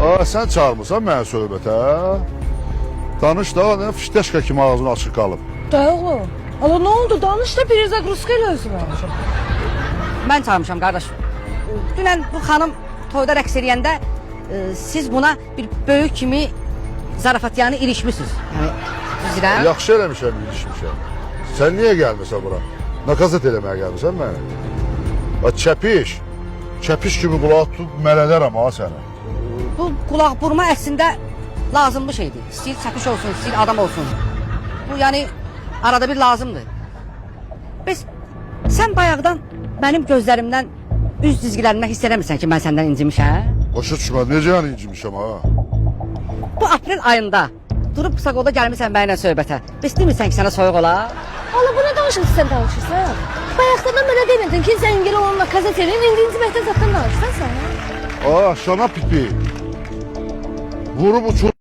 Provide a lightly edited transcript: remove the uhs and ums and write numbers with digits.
Sən çağırmırsan mənə söhbətə. Danış da, nə fişteşka kimi ağzın açıq qalıb. Da oğlum. Allah ne oldu? Danış da bir Zagruska ile özüm almışım. Ben çağırmışam qardaş. Dünən bu xanım toyda rəqs eləyəndə siz buna bir böyük kimi zarafatyanı ilişmişsiniz. Yəni düzürəm. Yaxşı eləmişəm, ilişmişəm. Sən niyə gəlmirsən bura? Nakazat eləməyə gəlmirsən məni? Çəpiş kimi qulağı tutub mələdərəm ha səni. Bu qulaq burma əslində lazımlı şeydir. İstəyir çəpiş olsun, istəyir adam olsun. Bu yəni arada bir lazımdır. Biz sən bayaqdan mənim gözlərimdən, üz dizgilərimdən hiss eləmirsən ki, mən səndən incimişəm? Başa düşmədim, necə yəni incimişəm ha? Bu aprel ayında durub Psaqolda gəlmirsən mənimlə söhbətə. Biz demirsən ki, sənə soyuq olar? Allah buna danışın sen danışırsan. Bayaqdan mənə demedin ki sen gel onunla kazet elin, indi inciməkdən zaten danışsan sen. Şana pipi. Vurub uçur.